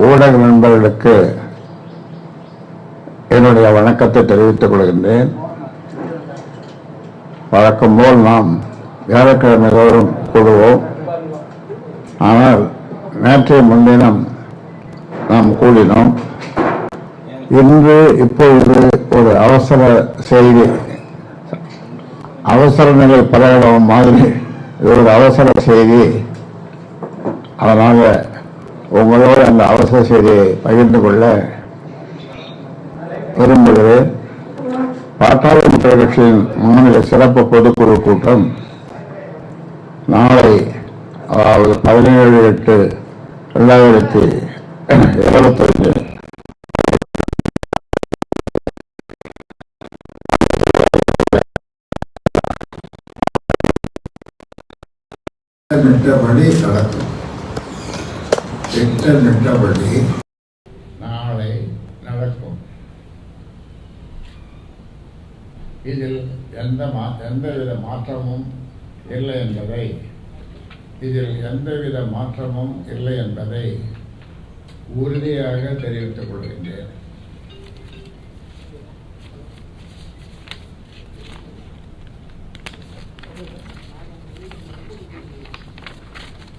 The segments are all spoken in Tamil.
ஊடக நண்பர்களுக்கு என்னுடைய வணக்கத்தை தெரிவித்துக் கொள்கின்றேன். வழக்கம் போல் நாம் வியாழக்கிழமை தோறும் கூடுவோம். ஆனால் நேற்றைய முன்தினம் நாம் கூடினோம். இன்று இப்பொழுது ஒரு அவசர செய்தி, அவசர நிலை பிரகடனம் மாதிரி ஒரு அவசர செய்தி. அதனால உங்களோடு அந்த அவசர செய்தியை பகிர்ந்து கொள்ள விரும்புகிறேன். பாட்டாளி மக்கள் கட்சியின் மாநில சிறப்பு பொதுக்குழு கூட்டம் நாளை, அதாவது 17/8/2025 திட்டமிட்டபடி நடக்கும். திட்டமிட்டபடி நாளை நடக்கும். இதில் எந்தவித மாற்றமும் இல்லை என்பதை உறுதியாக தெரிவித்துக் கொள்கின்றேன்.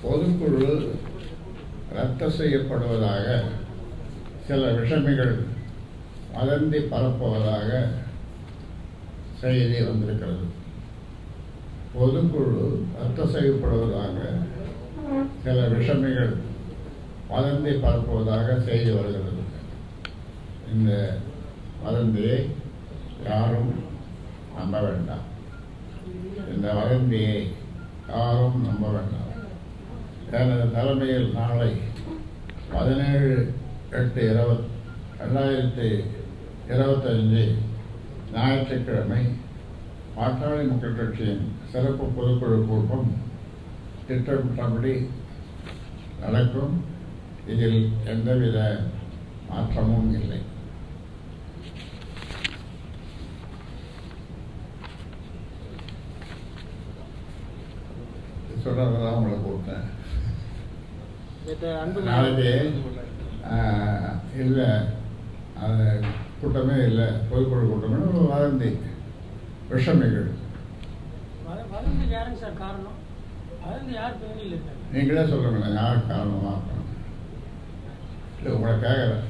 பொதுக்குழு ரத்து செய்யப்படுவதாக சில விஷமிகள் வதந்தி பரப்புவதாக செய்தி வந்திருக்கிறது. பொதுக்குழு ரத்து செய்யப்படுவதாக சில விஷமிகள் வதந்தி பரப்புவதாக செய்தி வருகிறது. இந்த வதந்தியை யாரும் நம்ப வேண்டாம். எனது தலைமையில் நாளை 17/8/2025 ஞாயிற்றுக்கிழமை பாட்டாளி மக்கள் கட்சியின் சிறப்பு பொதுக்குழு கூட்டம் திட்டமிட்டபடி நடக்கும். இதில் எந்தவித மாற்றமும் இல்லை. சொல்றதான் உங்களை கூப்பிட்டேன். நாளைக்கு இல்லை, அது கூட்டமே இல்லை, பொதுக்குழு கூட்டமே வதந்தி விஷமிகள். நீங்களே சொல்லுங்களேன், யார் காரணமாக இருக்கணும்? இல்லை, உங்களை கேட்குறேன்.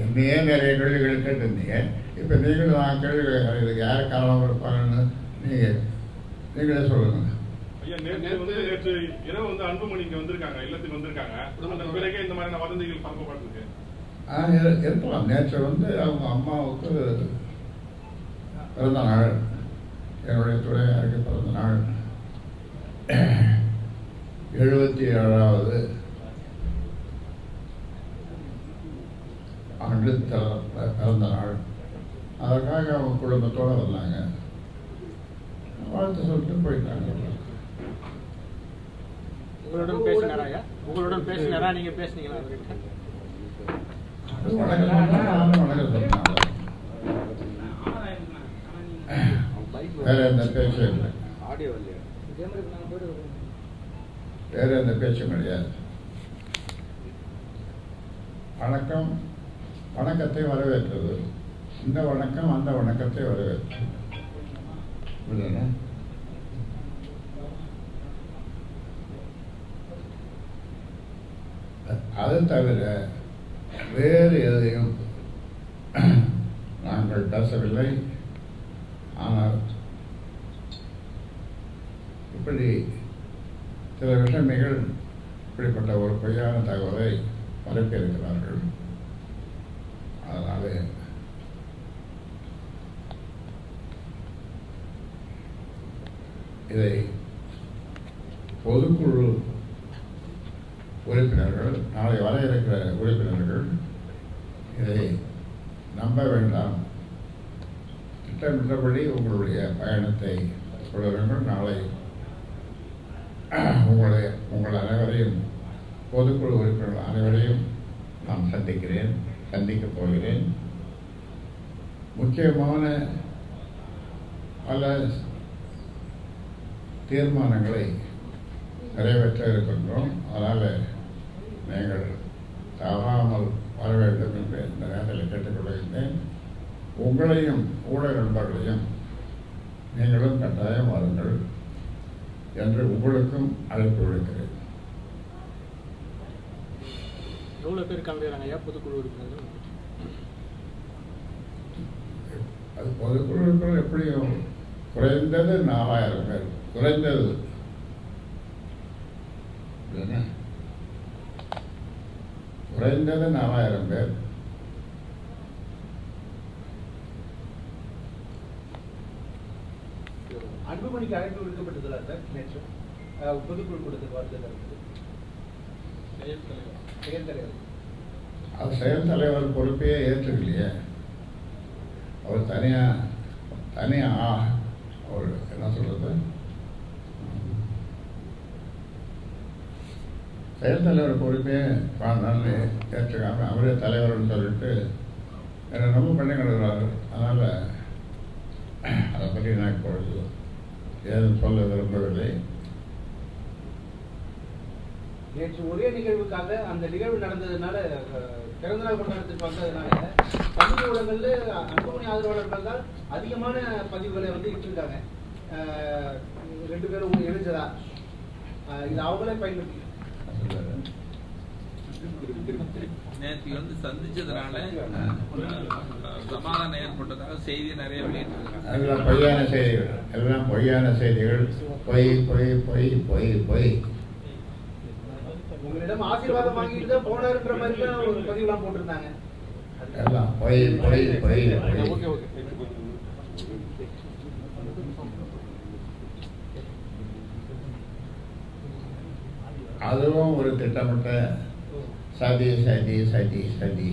என்னையே நிறைய கேள்விகள் கேட்டிருந்தீங்க. இப்போ நீங்களும் நான் கேள்விகள் இதுக்கு யார் காரணமாக இருப்பாங்கன்னு நீங்களே சொல்லுங்க. நேற்று இரவு அன்புமணி இங்க வந்திருக்காங்க, இல்லத்துக்கு வந்திருக்காங்க. பிறகு இந்த மாதிரி வதந்திகள் பரப்பப்பட்டிருக்கு. இருக்கலாம். நேற்று அவங்க அம்மாவுக்கு பிறந்த நாள், என்னுடைய துணையாருக்கு பிறந்த நாள், 77வது ஆண்டு பிறந்த நாள். அதற்காக அவங்க குடும்பத்தோடு வந்தாங்க. வாழ்த்து சொல்லிட்டு போயிட்டாங்க. உங்களுடன் பேசினாரா? நீங்க பேசுனீங்களா? வேற எந்த பேச்சும் இல்லை, வேற எந்த பேச்சும் கிடையாது. வணக்கத்தை வரவேற்றது. இந்த வணக்கம் அந்த வணக்கத்தை வரவேற்றது. அது தவிர வேறு எதையும் நாங்கள் பேசவில்லை. ஆனால் இப்படி சில விஷமிகள் இப்படிப்பட்ட ஒரு பொய்யான தகவலை பரப்பியிருக்கிறார்கள். அதனால இதை பொதுக்குழு உறுப்பினர்கள், நாளை வர இருக்கிற உறுப்பினர்கள் இதை நம்ப வேண்டாம். திட்டமிட்டபடி உங்களுடைய பயணத்தை தொடருங்கள். நாளை உங்கள் அனைவரையும், பொதுக்குழு உறுப்பினர்கள் அனைவரையும் நான் சந்திக்கப் போகிறேன். முக்கியமான பல தீர்மானங்களை நிறைவேற்ற இருக்கின்றோம். அதனால் உங்களையும் ஊடக நண்பர்களையும் நீங்களும் கட்டாயம் வாருங்கள் என்று உங்களுக்கும் அழைப்பு விடுக்கிறேன். எவ்வளோ பேர் கலந்துக்கிறாங்க ஐயா பொதுக்குழு உறுப்பினர்கள்? அது பொதுக்குழு உறுப்பினர் எப்படியும் குறைந்தது 4000 பேர், குறைந்தது. குறைந்தது 4000 பேர். அன்புமணிக்கு அழைப்பு விடுக்கப்பட்டதுல சார் நேற்று பொதுக்குழு கூட்டத்துக்கு வருகிறது செயல் தலைவர் அது செயல் தலைவர் பொறுப்பையே ஏற்றுக்கலையே. அவர் தனியா அவர் என்ன சொல்றது, செயல் தலைவர் பொறுப்பையே வாழ்ந்தாலும் ஏற்றுக்காம அவரே தலைவர்னு சொல்லிட்டு என்னை ரொம்ப பண்ணி கிடக்கிறாரு. அதனால் அதை பற்றி நான் இப்பொழுது ஏதும் சொல்ல விரும்பவில்லை. நேற்று ஒரே நிகழ்வுக்காக அந்த நிகழ்வு நடந்ததுனால பிறந்தநாள் கொண்டாடத்துக்கு வந்ததுனால சமூக ஊடகங்கள்ல அன்புமணி ஆதரவாளர்கள் தான் அதிகமான பதிவுகளை இட்டிருக்காங்க. 2 பேரும் இணைஞ்சதா இது அவங்களே பயன்படுத்தி நேற்று சந்திச்சதுனால சமாதானம் ஏற்பட்டதாக செய்தி நிறைய வெளியிட்டிருக்காங்க. எல்லாம் பொய்யான செய்திகள், எல்லாம் பொய்யான செய்திகள். பொய் பொய் பொய் பொய் பொய். உங்களிடம் ஆசீர்வாதம் வாங்கிட்டு தான் போனாருன்ற மாதிரி தான் ஒரு பதிவுலாம் போட்டிருந்தாங்க. எல்லாம் பொய் பொய் பொய் பொய். அதுவும் ஒரு திட்டமிட்ட சதி சதி சதி சதி.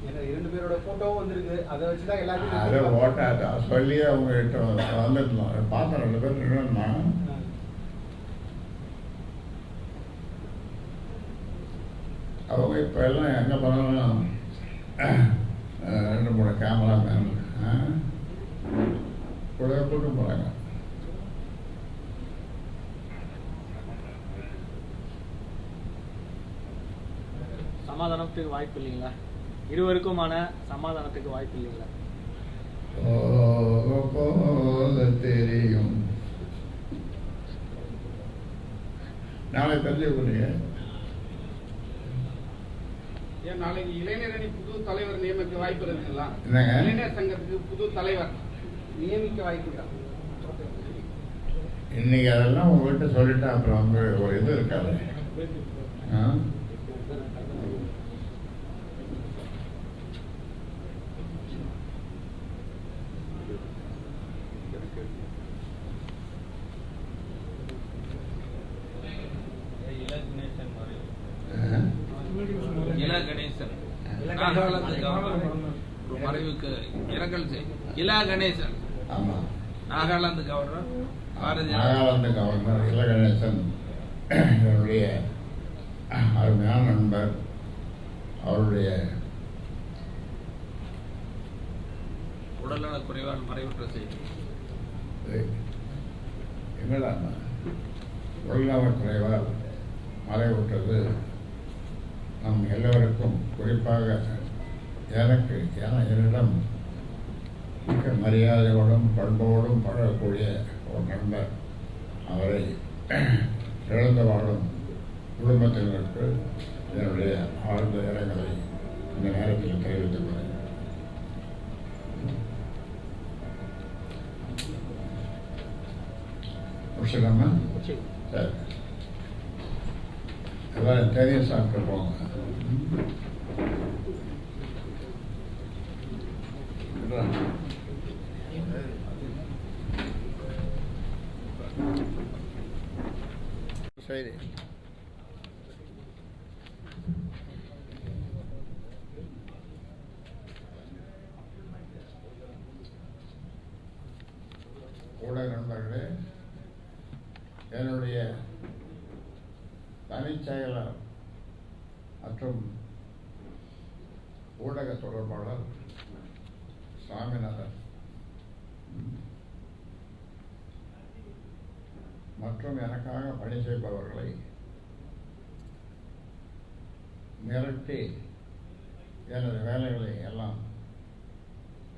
2 பேரோட போட்டோவும் வந்திருக்கு. அதை வச்சுதான் அதை எல்லாத்தையும் ஓட்டாத சொல்லி அவங்க கிட்ட வந்துருந்தோம். பார்த்தோம் 2 பேர் நின்றுமா. அவங்க இப்போ எல்லாம் எங்கே போனாலும் 2-3 கேமராமேன் கூட கூட்டு போகிறாங்க. சமாதானத்துக்கு வாய்ப்பு இல்லைங்களா? இருவருக்குமான சமாதானத்துக்கு வாய்ப்பு இல்லைங்களா? தெரியும் நாளை தெரிஞ்சு கொடுங்க. ஏன் நாளைக்கு இளைஞரணி புது தலைவர் நியமிக்க வாய்ப்பு இருக்குங்களா? இளைஞர் சங்கத்துக்கு புது தலைவர் நியமிக்க வாய்ப்பு இருக்கா? இன்னைக்கு அதெல்லாம் உங்ககிட்ட சொல்லிட்டா அப்புறம் ஒரு இது இருக்காது. இலா கணேசன் மறைவுக்கு இரங்கல் இலா கணேசன் நாகாலாந்து கவர்னர் நாகாலாந்து கவர்னர் இலா கணேசன் என்னுடைய அருமையான நண்பர். அவருடைய உடல்நல குறைவால் மறைவுற்ற செய்தி. எங்கடா உடல்நல குறைவால் மறைவுற்றது நம் எல்லோருக்கும், குறிப்பாக எனக்கு என்னிடம் மிக மரியாதையோடும் பண்போடும் பழகக்கூடிய ஒரு நண்பர். அவரை இழந்து வாழும் குடும்பத்தினருக்கு என்னுடைய ஆழ்ந்த இரங்கலை இந்த நேரத்தில் தெரிவித்துக் கொள்கிறேன். முடிச்சிடலாமா? சரி, எல்லாரும் தேனியை சாப்பிட்டு போங்க. சரி, ஊடக நண்பர்களே, என்னுடைய தனிச்செயலர் மற்றும் ஊடக தொடர்பாளர் சாமிநாதன் மற்றும் எனக்காக பணி செய்பவர்களை மிரட்டி எனது வேலைகளை எல்லாம்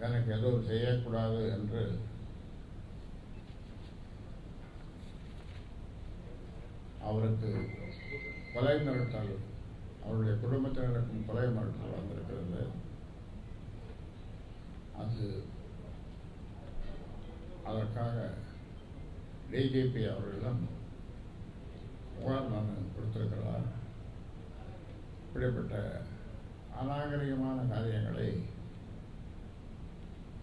எனக்கு எதுவும் செய்யக்கூடாது என்று அவருக்கு கொலை மிரட்டல், அவருடைய குடும்பத்தினருக்கும் கொலை மிரட்டல் வந்திருக்கிறது. அதற்காக டிஜிபி அவர்களிடம் புகார் கொடுத்திருக்கிறார். இப்படிப்பட்ட அநாகரிகமான காரியங்களை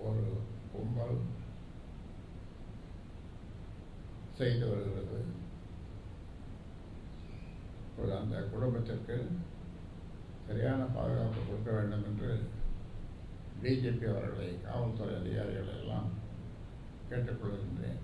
ஒரு கும்பல் செய்து வருகிறது. அந்த குடும்பத்திற்கு சரியான பாதுகாப்பு கொடுக்க வேண்டும் என்று டிஜிபி அவர்களை, காவல்துறை அதிகாரிகளை எல்லாம் கேட்டுக்கொள்கின்றேன்.